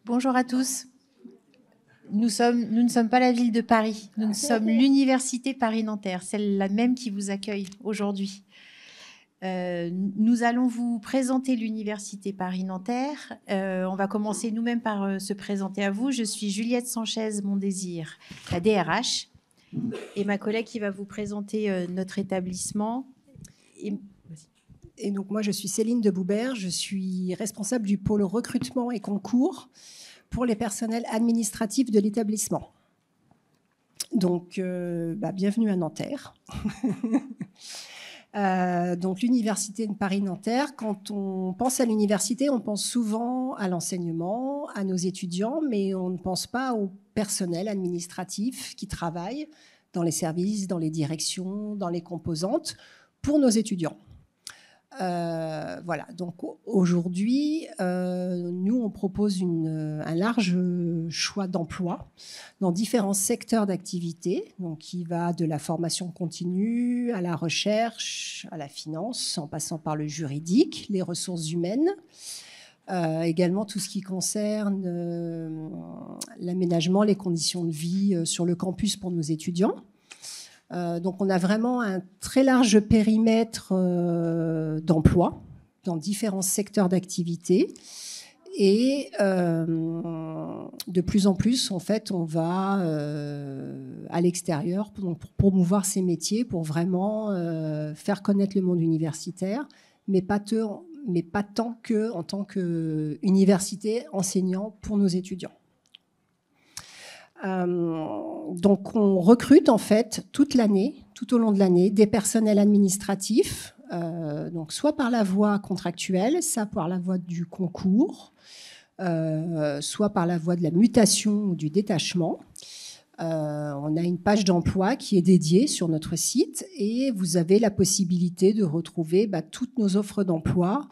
Bonjour à tous. Nous ne sommes pas la ville de Paris, nous sommes l'Université Paris-Nanterre, celle-là même qui vous accueille aujourd'hui. Nous allons vous présenter l'Université Paris-Nanterre. On va commencer nous-mêmes par se présenter à vous. Je suis Juliette Sanchez-Mondésir, la DRH, et ma collègue qui va vous présenter notre établissement. Et donc moi, je suis Céline de Boubert, je suis responsable du pôle recrutement et concours pour les personnels administratifs de l'établissement. Donc, bienvenue à Nanterre. Donc l'Université de Paris-Nanterre, quand on pense à l'université, on pense souvent à l'enseignement, à nos étudiants, mais on ne pense pas au personnel administratif qui travaille dans les services, dans les directions, dans les composantes, pour nos étudiants. Voilà, donc aujourd'hui, nous, on propose un large choix d'emploi dans différents secteurs d'activité, donc qui va de la formation continue à la recherche, à la finance, en passant par le juridique, les ressources humaines, également tout ce qui concerne l'aménagement, les conditions de vie sur le campus pour nos étudiants. Donc on a vraiment un très large périmètre d'emploi dans différents secteurs d'activité et de plus en plus en fait on va à l'extérieur pour promouvoir ces métiers, pour vraiment faire connaître le monde universitaire, mais pas tant que en tant qu'université enseignant pour nos étudiants. Donc on recrute en fait toute l'année, tout au long de l'année, des personnels administratifs, donc soit par la voie contractuelle, soit par la voie du concours, soit par la voie de la mutation ou du détachement. On a une page d'emploi qui est dédiée sur notre site et vous avez la possibilité de retrouver toutes nos offres d'emploi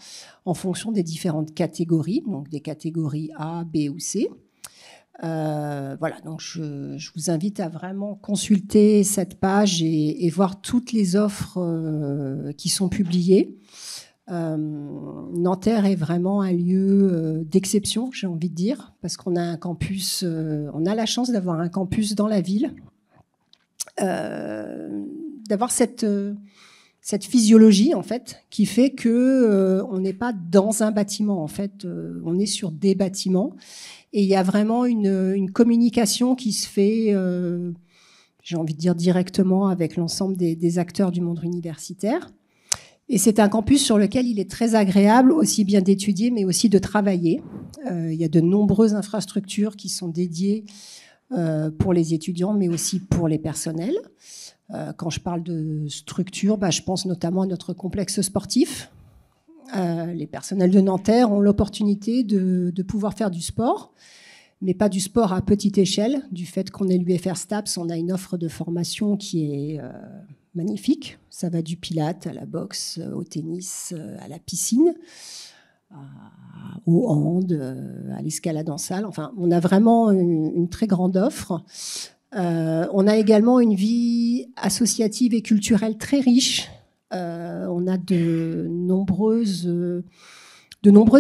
en fonction des différentes catégories, donc des catégories A, B ou C. Voilà, donc je vous invite à vraiment consulter cette page et voir toutes les offres qui sont publiées. Nanterre est vraiment un lieu d'exception, j'ai envie de dire, parce qu'on a un campus, on a la chance d'avoir un campus dans la ville, d'avoir cette physiologie en fait qui fait que on n'est pas dans un bâtiment, en fait, on est sur des bâtiments. Et il y a vraiment une communication qui se fait, j'ai envie de dire, directement avec l'ensemble des acteurs du monde universitaire. Et c'est un campus sur lequel il est très agréable aussi bien d'étudier, mais aussi de travailler. Il y a de nombreuses infrastructures qui sont dédiées pour les étudiants, mais aussi pour les personnels. Quand je parle de structure, je pense notamment à notre complexe sportif. Les personnels de Nanterre ont l'opportunité de pouvoir faire du sport, mais pas du sport à petite échelle. Du fait qu'on est l'UFR STAPS, on a une offre de formation qui est magnifique. Ça va du pilate à la boxe, au tennis, à la piscine, au hand, à l'escalade en salle. Enfin, on a vraiment une très grande offre. On a également une vie associative et culturelle très riche. On a de nombreux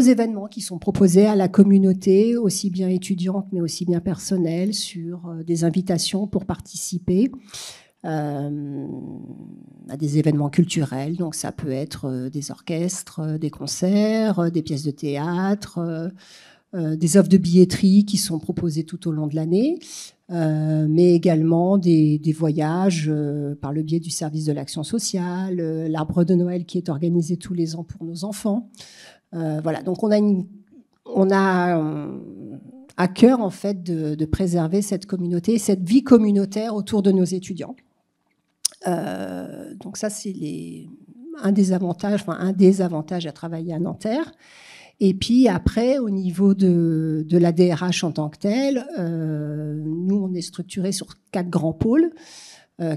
événements qui sont proposés à la communauté, aussi bien étudiante mais aussi bien personnelle, sur des invitations pour participer à des événements culturels. Donc ça peut être des orchestres, des concerts, des pièces de théâtre, des offres de billetterie qui sont proposées tout au long de l'année. Mais également des voyages par le biais du service de l'action sociale, l'arbre de Noël qui est organisé tous les ans pour nos enfants. Voilà, donc on a à cœur en fait de préserver cette communauté, cette vie communautaire autour de nos étudiants. Donc ça c'est un des avantages à travailler à Nanterre. Et puis après, au niveau de la DRH en tant que telle, nous, on est structuré sur 4 grands pôles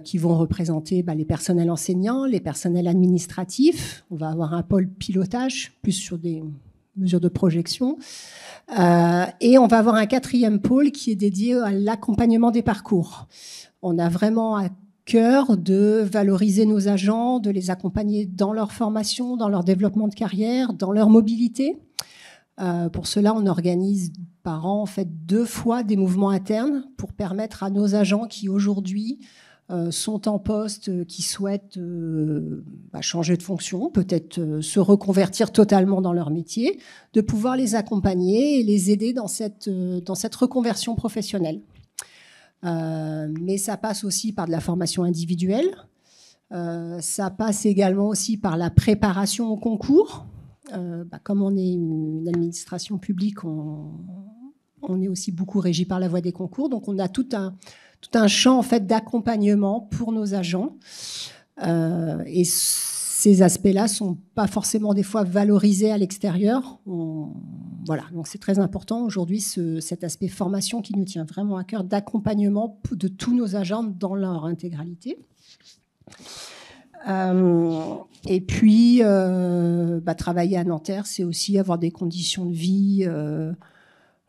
qui vont représenter les personnels enseignants, les personnels administratifs. On va avoir un pôle pilotage, plus sur des mesures de projection. Et on va avoir un 4e pôle qui est dédié à l'accompagnement des parcours. On a vraiment à cœur de valoriser nos agents, de les accompagner dans leur formation, dans leur développement de carrière, dans leur mobilité. Pour cela, on organise par an en fait 2 fois des mouvements internes pour permettre à nos agents qui aujourd'hui sont en poste, qui souhaitent changer de fonction, peut-être se reconvertir totalement dans leur métier, de pouvoir les accompagner et les aider dans cette reconversion professionnelle. Mais ça passe aussi par de la formation individuelle. Ça passe également aussi par la préparation au concours. Comme on est une administration publique, on est aussi beaucoup régi par la voie des concours. Donc, on a tout un champ en fait, d'accompagnement pour nos agents. Et ces aspects-là ne sont pas forcément des fois valorisés à l'extérieur. Voilà, donc c'est très important aujourd'hui cet aspect formation qui nous tient vraiment à cœur d'accompagnement de tous nos agents dans leur intégralité. Et puis, travailler à Nanterre, c'est aussi avoir des conditions de vie,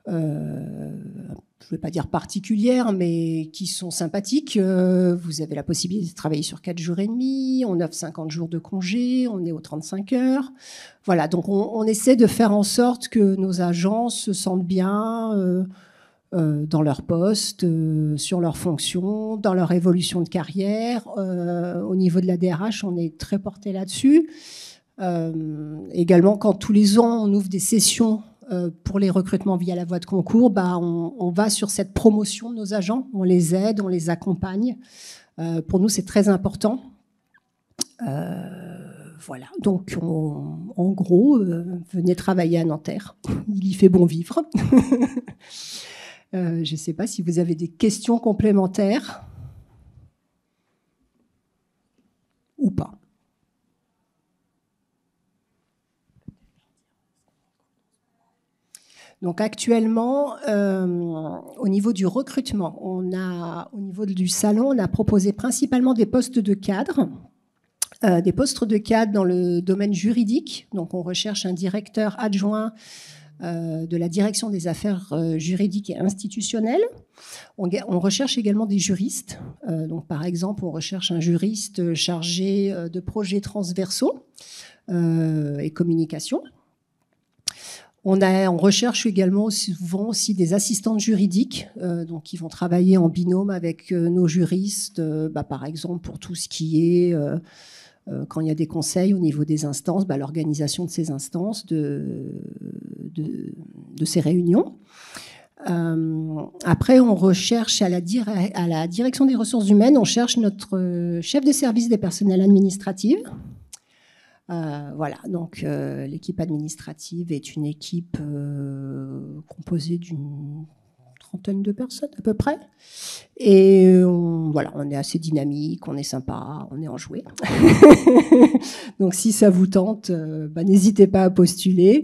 je ne vais pas dire particulières, mais qui sont sympathiques. Vous avez la possibilité de travailler sur 4 jours et demi, on offre 50 jours de congé, on est aux 35 heures. Voilà, donc on essaie de faire en sorte que nos agents se sentent bien dans leur poste, sur leurs fonctions, dans leur évolution de carrière. Au niveau de la DRH, on est très porté là-dessus. Également, quand tous les ans, on ouvre des sessions pour les recrutements via la voie de concours, on va sur cette promotion de nos agents. On les aide, on les accompagne. Pour nous, c'est très important. Voilà, donc en gros, venez travailler à Nanterre. Il y fait bon vivre. Je ne sais pas si vous avez des questions complémentaires ou pas. Donc actuellement, au niveau du recrutement, au niveau du salon, on a proposé principalement des postes de cadre. Des postes de cadre dans le domaine juridique. Donc on recherche un directeur adjoint de la direction des affaires juridiques et institutionnelles. On recherche également des juristes. Donc, par exemple, on recherche un juriste chargé de projets transversaux et communication. On recherche également souvent aussi des assistantes juridiques, donc qui vont travailler en binôme avec nos juristes, par exemple pour tout ce qui est quand il y a des conseils au niveau des instances, l'organisation de ces instances, de ces réunions. Après, on recherche à la direction des ressources humaines, on cherche notre chef de service des personnels administratifs. Voilà, donc l'équipe administrative est une équipe composée d'une trentaine de personnes à peu près. Et on est assez dynamique, on est sympa, on est enjoué. Donc si ça vous tente, n'hésitez pas à postuler.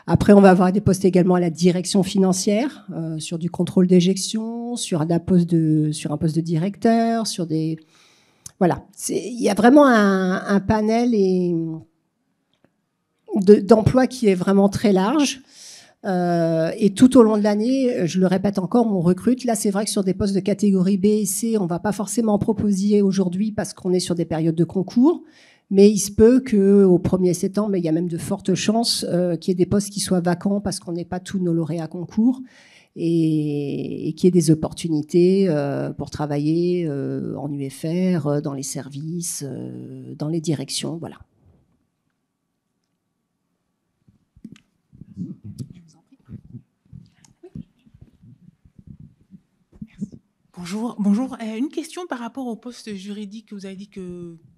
Après, on va avoir des postes également à la direction financière, sur du contrôle d'éjection, sur un poste de directeur, sur des... Voilà, il y a vraiment un panel d'emplois qui est vraiment très large. Et tout au long de l'année, je le répète encore, on recrute. Là, c'est vrai que sur des postes de catégorie B et C, on ne va pas forcément en proposer aujourd'hui parce qu'on est sur des périodes de concours. Mais il se peut qu'au 1er septembre, il y a même de fortes chances qu'il y ait des postes qui soient vacants parce qu'on n'est pas tous nos lauréats concours et qu'il y ait des opportunités pour travailler en UFR, dans les services, dans les directions. Voilà. Bonjour. Une question par rapport aux postes juridiques que vous avez dit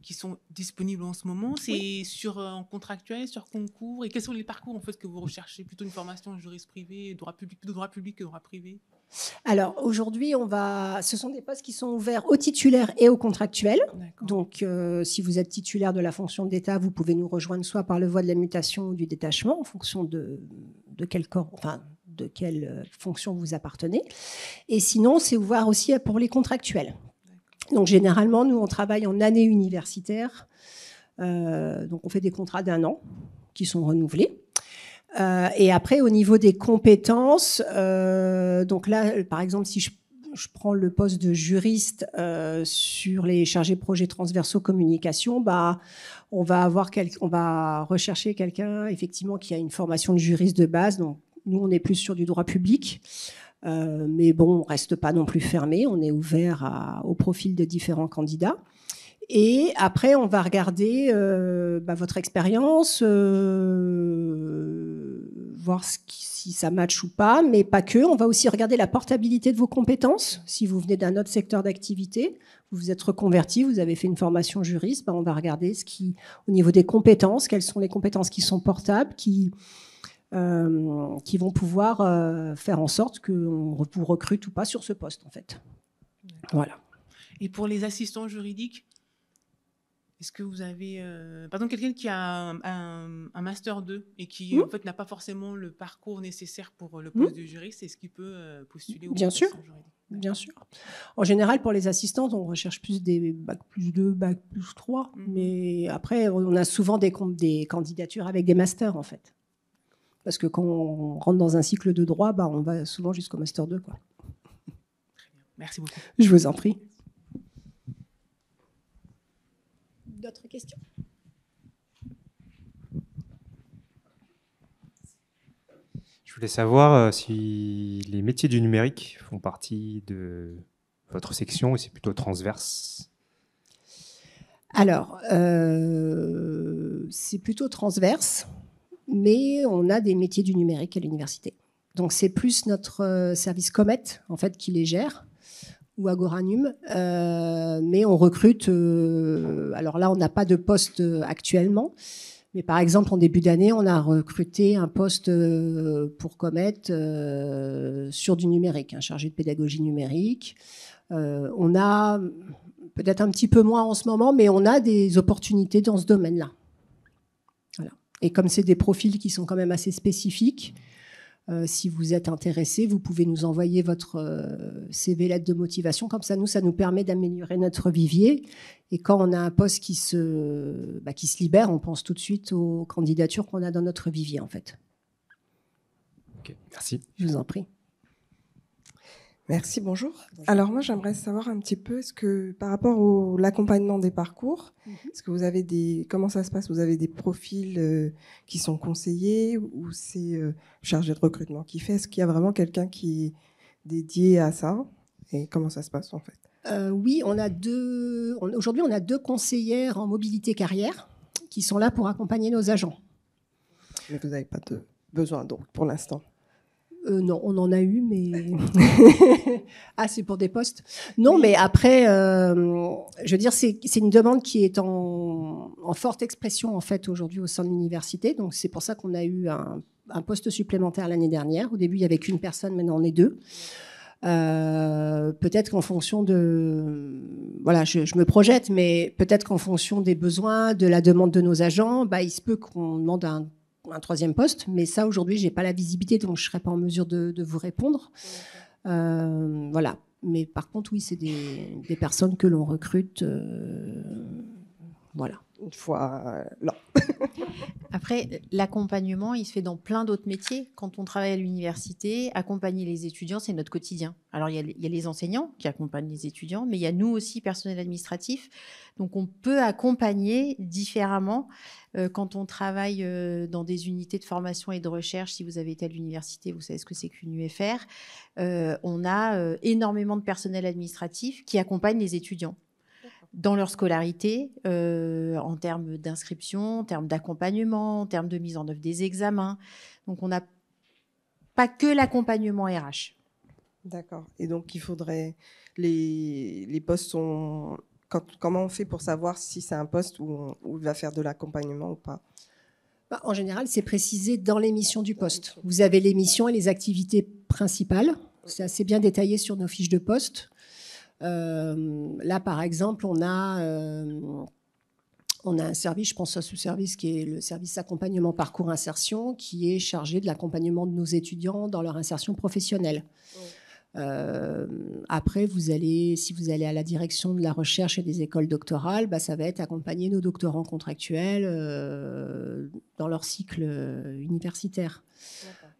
qui sont disponibles en ce moment. C'est en contractuel, sur concours. Et quels sont les parcours en fait que vous recherchez? Plutôt une formation en juriste privé, droit public, plutôt droit public que droit privé? Alors aujourd'hui, ce sont des postes qui sont ouverts aux titulaires et aux contractuels. Donc, si vous êtes titulaire de la fonction d'État, vous pouvez nous rejoindre soit par le voie de la mutation ou du détachement, en fonction de quel corps, de quelle fonction vous appartenez. Et sinon, c'est ouvert aussi pour les contractuels. Donc, généralement, nous, on travaille en année universitaire. Donc, on fait des contrats d'1 an qui sont renouvelés. Et après, au niveau des compétences, donc là, par exemple, si je prends le poste de juriste sur les chargés de projets transversaux communication, on va rechercher quelqu'un effectivement qui a une formation de juriste de base. Donc nous, on est plus sur du droit public, mais bon, on reste pas non plus fermé. On est ouvert au profil de différents candidats. Et après, on va regarder votre expérience, voir si ça match ou pas, mais pas que. On va aussi regarder la portabilité de vos compétences. Si vous venez d'un autre secteur d'activité, vous vous êtes reconverti, vous avez fait une formation juriste, on va regarder au niveau des compétences, quelles sont les compétences qui sont portables, qui vont pouvoir faire en sorte qu'on vous recrute ou pas sur ce poste, en fait. Voilà. Et pour les assistants juridiques, est-ce que vous avez, par exemple, quelqu'un qui a un Master 2 et qui, en fait, n'a pas forcément le parcours nécessaire pour le poste de juriste, est-ce qu'il peut postuler au Bien sûr. juridique? Bien sûr. En général, pour les assistantes, on recherche plus des bac plus 2, bac plus 3. Mais après, on a souvent des candidatures avec des masters, en fait. Parce que quand on rentre dans un cycle de droit, on va souvent jusqu'au Master 2, quoi. Très bien. Merci beaucoup. Je vous en prie. D'autres questions ? Je voulais savoir si les métiers du numérique font partie de votre section ou c'est plutôt transverse. Alors, c'est plutôt transverse, mais on a des métiers du numérique à l'université. Donc, c'est plus notre service Comet, en fait, qui les gère, ou Agoranum, mais on recrute. Alors là, on n'a pas de poste actuellement, mais par exemple, en début d'année, on a recruté un poste pour Comet sur du numérique, un chargé de pédagogie numérique. On a peut-être un petit peu moins en ce moment, mais on a des opportunités dans ce domaine-là. Voilà. Et comme c'est des profils qui sont quand même assez spécifiques, si vous êtes intéressé, vous pouvez nous envoyer votre CV, lettre de motivation. Comme ça, ça nous permet d'améliorer notre vivier. Et quand on a un poste qui se libère, on pense tout de suite aux candidatures qu'on a dans notre vivier, en fait. Ok, merci. Je vous en prie. Merci, bonjour. Alors moi, j'aimerais savoir un petit peu, est-ce que par rapport à l'accompagnement des parcours, est-ce que vous avez comment ça se passe ? Vous avez des profils qui sont conseillés ou c'est chargé de recrutement qui fait ? Est-ce qu'il y a vraiment quelqu'un qui est dédié à ça ? Et comment ça se passe en fait ? Oui, aujourd'hui, on a 2 conseillères en mobilité carrière qui sont là pour accompagner nos agents. Mais vous n'avez pas de besoin donc pour l'instant ? Non, on en a eu, mais... Ah, c'est pour des postes ? Non, oui. Mais après, je veux dire, c'est une demande qui est en forte expression, en fait, aujourd'hui au sein de l'université. Donc, c'est pour ça qu'on a eu un poste supplémentaire l'année dernière. Au début, il n'y avait qu'une personne, maintenant on est 2. Peut-être qu'en fonction de... Voilà, je me projette, mais peut-être qu'en fonction des besoins, de la demande de nos agents, il se peut qu'on demande un 3e poste, mais ça, aujourd'hui, je n'ai pas la visibilité, donc je ne serai pas en mesure de vous répondre. Voilà. Mais par contre, oui, c'est des personnes que l'on recrute. Voilà. Une fois là. Après, l'accompagnement, il se fait dans plein d'autres métiers. Quand on travaille à l'université, accompagner les étudiants, c'est notre quotidien. Alors, il y a les enseignants qui accompagnent les étudiants, mais il y a nous aussi, personnel administratif. Donc, on peut accompagner différemment quand on travaille dans des unités de formation et de recherche. Si vous avez été à l'université, vous savez ce que c'est qu'une UFR. On a énormément de personnel administratif qui accompagne les étudiants dans leur scolarité, en termes d'inscription, en termes d'accompagnement, en termes de mise en œuvre des examens. Donc, on n'a pas que l'accompagnement RH. D'accord. Et donc, il faudrait... Les postes sont... Comment on fait pour savoir si c'est un poste où il va faire de l'accompagnement ou pas ? En général, c'est précisé dans les missions du poste. Vous avez les missions et les activités principales. C'est assez bien détaillé sur nos fiches de poste. Là, par exemple, on a un service, je pense à ce service qui est le service accompagnement parcours insertion, qui est chargé de l'accompagnement de nos étudiants dans leur insertion professionnelle. Après, si vous allez à la direction de la recherche et des écoles doctorales, ça va être accompagner nos doctorants contractuels dans leur cycle universitaire.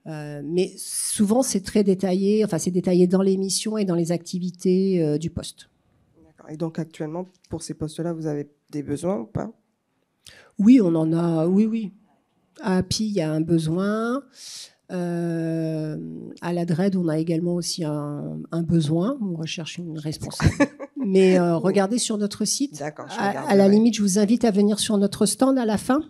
Mais souvent, c'est très détaillé, enfin, c'est détaillé dans les missions et dans les activités du poste. D'accord. Et donc actuellement, pour ces postes-là, vous avez des besoins ou pas? Oui, on en a, oui, oui. À API, il y a un besoin. À la DRED, on a également aussi un besoin. On recherche une responsable. Mais regardez sur notre site. D'accord, je À la regarderai. limite, je vous invite à venir sur notre stand à la fin.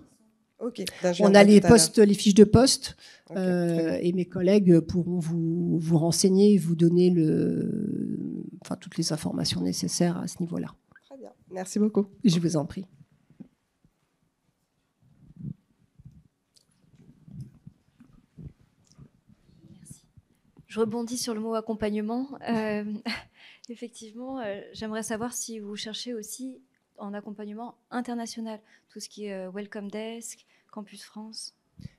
Ok. Ben, je On a viendrai les tout à l'heure. postes, les fiches de poste, Ok, très bien. et mes collègues pourront vous renseigner et vous donner toutes les informations nécessaires à ce niveau-là. Très bien. Merci beaucoup. Je vous en prie. Je rebondis sur le mot accompagnement. Effectivement, j'aimerais savoir si vous cherchez aussi en accompagnement international, tout ce qui est Welcome Desk, Campus France.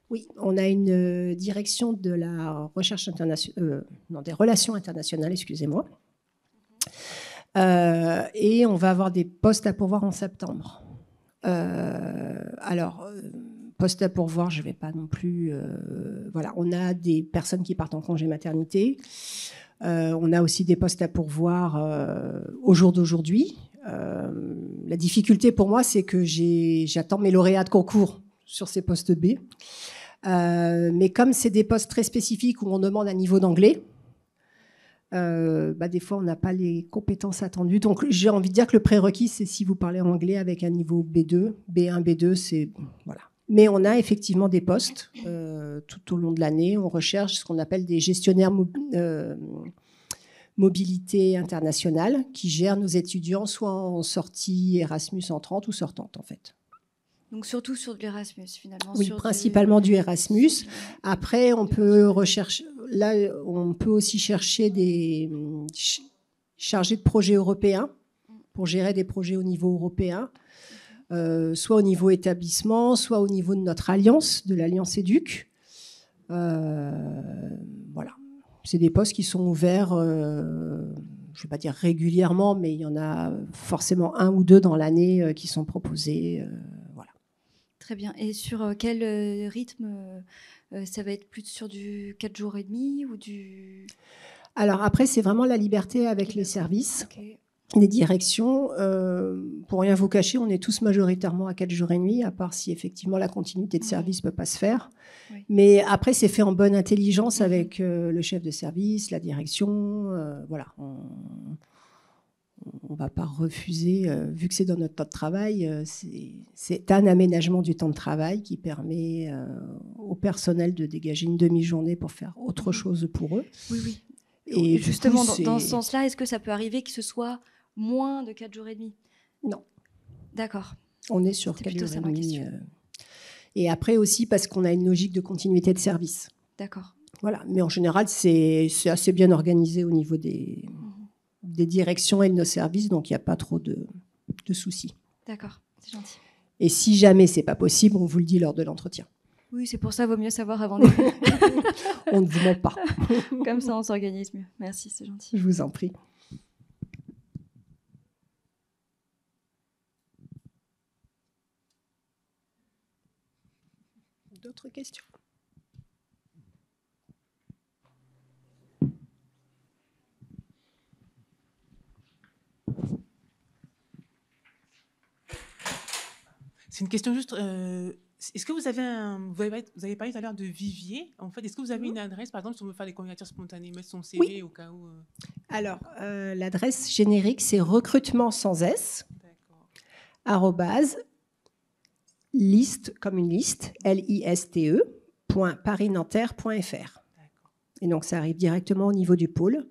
Oui, on a une direction de la recherche internationale, des relations internationales, excusez-moi. Et on va avoir des postes à pourvoir en septembre. Postes à pourvoir, je ne vais pas non plus... voilà, on a des personnes qui partent en congé maternité. On a aussi des postes à pourvoir au jour d'aujourd'hui. La difficulté pour moi, c'est que j'attends mes lauréats de concours sur ces postes B. Mais comme c'est des postes très spécifiques où on demande un niveau d'anglais, des fois, on n'a pas les compétences attendues. Donc, j'ai envie de dire que le prérequis, c'est si vous parlez anglais avec un niveau B2, B1, B2, c'est... Voilà. Mais on a effectivement des postes tout au long de l'année. On recherche ce qu'on appelle des gestionnaires mobilité internationale qui gèrent nos étudiants soit en sortie Erasmus entrante ou sortante, en fait. Donc surtout sur de l'Erasmus, finalement. Oui, principalement du Erasmus. Après, on peut rechercher... Là, on peut aussi chercher des chargés de projets européens pour gérer des projets au niveau européen, soit au niveau établissement, soit au niveau de notre alliance, de l'Alliance Éduc. Voilà. C'est des postes qui sont ouverts, je ne vais pas dire régulièrement, mais il y en a forcément un ou deux dans l'année qui sont proposés. Voilà. Très bien. Et sur quel rythme ça va être plus sur du 4 jours et demi ou du... Alors après, c'est vraiment la liberté avec les services, Okay. les directions. Pour rien vous cacher, on est tous majoritairement à 4 jours et demi, à part si effectivement la continuité de service ne peut pas se faire. Oui. Mais après, c'est fait en bonne intelligence avec le chef de service, la direction. Voilà. On ne va pas refuser, vu que c'est dans notre temps de travail, c'est un aménagement du temps de travail qui permet au personnel de dégager une demi-journée pour faire autre chose pour eux. Oui, oui. Et justement, coup, dans ce sens-là, est-ce que ça peut arriver que ce soit moins de 4 jours et demi? Non. D'accord. On est sur 4 plutôt jours ça et ma demi. question. Et après aussi parce qu'on a une logique de continuité de service. D'accord. Voilà. Mais en général, c'est assez bien organisé au niveau des directions et de nos services, donc il n'y a pas trop de soucis. D'accord, c'est gentil. Et si jamais c'est pas possible, on vous le dit lors de l'entretien. Oui, c'est pour ça, vaut mieux savoir avant début. On ne vous ment pas. Comme ça, on s'organise mieux. Merci, c'est gentil. Je vous en prie. D'autres questions? C'est une question juste. Est-ce que vous avez vous avez parlé tout à l'heure de vivier. En fait, est-ce que vous avez une adresse, par exemple, si on veut faire des candidatures spontanées, mettre son CV Oui. au cas où Alors, l'adresse générique, c'est recrutement sans S, @ liste, comme une liste, LISTE, .parisnanterre.fr. Et donc, ça arrive directement au niveau du pôle.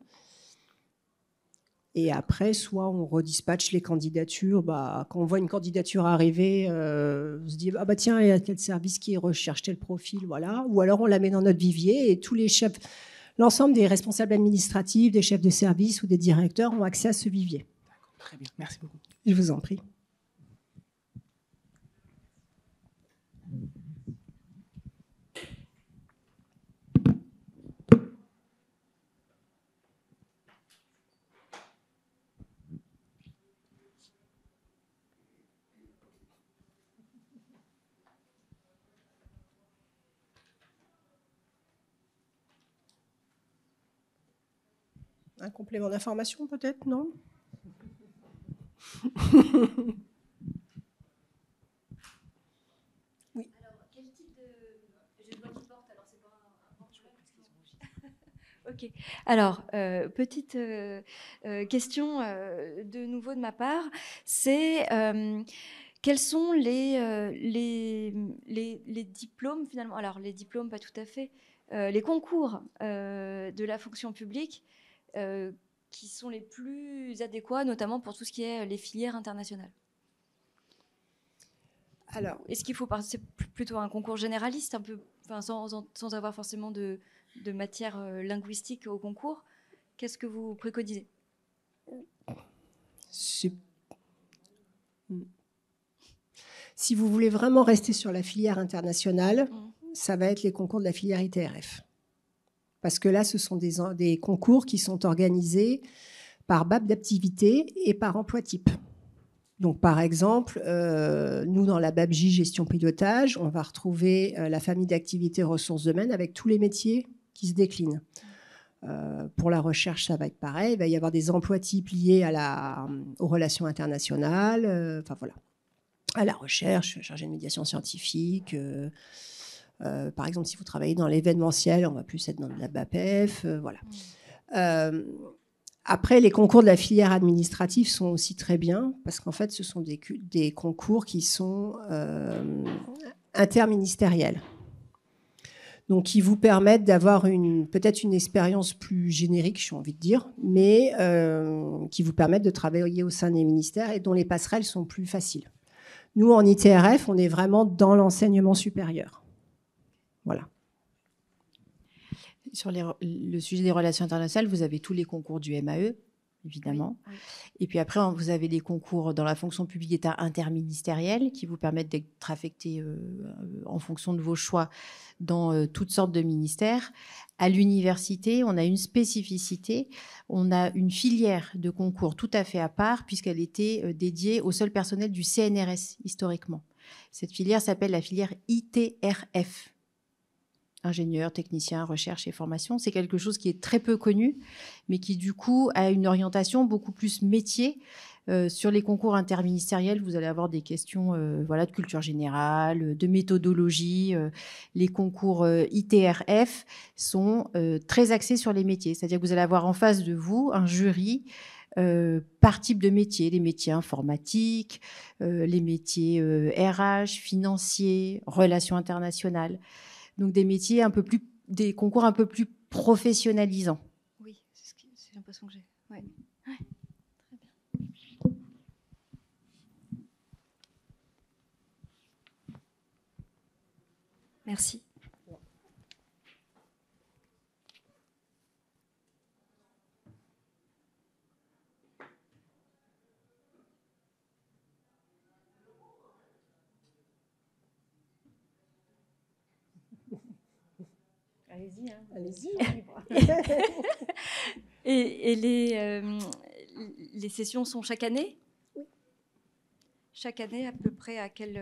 Et après, soit on redispatche les candidatures. Quand on voit une candidature arriver, on se dit tiens, il y a tel service qui recherche tel profil, voilà. Ou alors on la met dans notre vivier et tous les chefs, l'ensemble des responsables administratifs, des chefs de service ou des directeurs ont accès à ce vivier. D'accord, très bien, merci beaucoup. Je vous en prie. Un complément d'information peut-être, non? Oui. Alors, quel type de... J'ai une voix qui porte, alors c'est pas un... Ok. Alors, petite question de nouveau de ma part, c'est quels sont les diplômes finalement, alors les diplômes pas tout à fait, les concours de la fonction publique qui sont les plus adéquats, notamment pour tout ce qui est les filières internationales. Alors, est-ce qu'il faut passer plutôt un concours généraliste, un peu, enfin, sans avoir forcément de matière linguistique au concours? Qu'est-ce que vous préconisez? Si vous voulez vraiment rester sur la filière internationale, ça va être les concours de la filière ITRF. Parce que là, ce sont des concours qui sont organisés par BAP d'activité et par emploi type. Donc, par exemple, nous, dans la BAPJ gestion pilotage, on va retrouver la famille d'activités ressources humaines avec tous les métiers qui se déclinent. Pour la recherche, ça va être pareil. Il va y avoir des emplois types liés aux relations internationales, enfin voilà, à la recherche, chargé de médiation scientifique. Par exemple, si vous travaillez dans l'événementiel, on va plus être dans de la BAPEF, voilà. Après, les concours de la filière administrative sont aussi très bien parce qu'en fait, ce sont des concours qui sont interministériels. Donc, qui vous permettent d'avoir peut-être une expérience plus générique, j'ai envie de dire, mais qui vous permettent de travailler au sein des ministères et dont les passerelles sont plus faciles. Nous, en ITRF, on est vraiment dans l'enseignement supérieur. Voilà. Sur le sujet des relations internationales, vous avez tous les concours du MAE, évidemment. Oui, oui. Et puis après, vous avez des concours dans la fonction publique d'État interministérielle qui vous permettent d'être affecté en fonction de vos choix dans toutes sortes de ministères. À l'université, on a une spécificité. On a une filière de concours tout à fait à part puisqu'elle était dédiée au seul personnel du CNRS historiquement. Cette filière s'appelle la filière ITRF. Ingénieur, technicien, recherche et formation. C'est quelque chose qui est très peu connu, mais qui du coup a une orientation beaucoup plus métier. Sur les concours interministériels, vous allez avoir des questions de culture générale, de méthodologie. Les concours ITRF sont très axés sur les métiers. C'est-à-dire que vous allez avoir en face de vous un jury par type de métier, les métiers informatiques, les métiers RH, financiers, relations internationales. Donc des métiers des concours un peu plus professionnalisants. Oui, c'est l'impression que j'ai. Ouais. Ouais. Très bien. Merci. Allez-y. Hein. Allez-y. Et les sessions sont chaque année? Oui. Chaque année, à peu près à quelle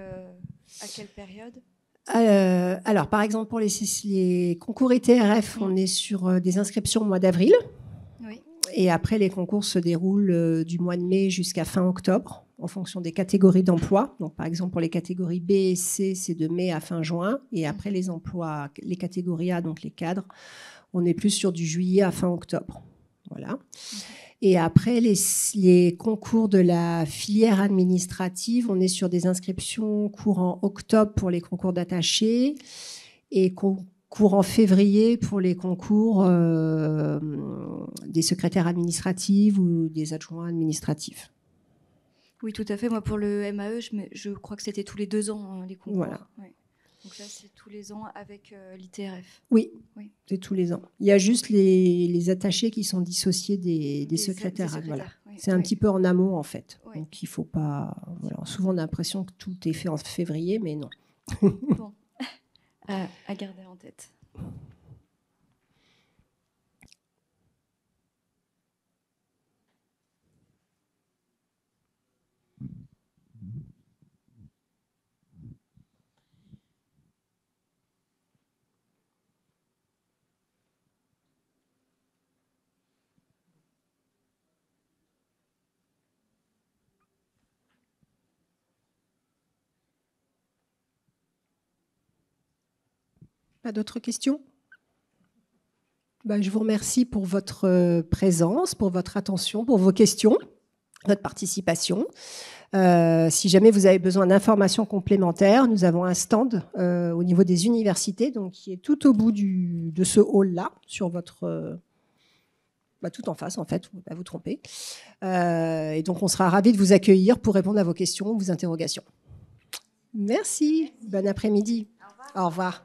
période? Alors, par exemple, pour les concours ITRF, on est sur des inscriptions au mois d'avril. Oui. Et après, les concours se déroulent du mois de mai jusqu'à fin octobre, en fonction des catégories d'emploi. Donc, par exemple, pour les catégories B et C, c'est de mai à fin juin. Et après, les catégories A, donc les cadres, on est plus sur du juillet à fin octobre. Voilà. Et après, les concours de la filière administrative, on est sur des inscriptions courant octobre pour les concours d'attachés et courant février pour les concours des secrétaires administratifs ou des adjoints administratifs. Oui, tout à fait. Moi, pour le MAE, je crois que c'était tous les 2 ans, hein, les concours. Voilà. Ouais. Donc là, c'est tous les ans avec l'ITRF. Oui, c'est tous les ans. Il y a juste les attachés qui sont dissociés des secrétaires. Voilà. Oui. C'est un petit peu en amont, en fait. Oui. Donc, il ne faut pas... Voilà. Souvent, on a l'impression que tout est fait en février, mais non. Bon, à garder en tête. Pas d'autres questions? Je vous remercie pour votre présence, pour votre attention, pour vos questions, votre participation. Si jamais vous avez besoin d'informations complémentaires, nous avons un stand au niveau des universités, donc qui est tout au bout de ce hall-là, sur votre... tout en face, en fait, vous ne pas vous tromper. Et donc, on sera ravis de vous accueillir pour répondre à vos questions, vos interrogations. Merci. Bon après-midi. Au revoir.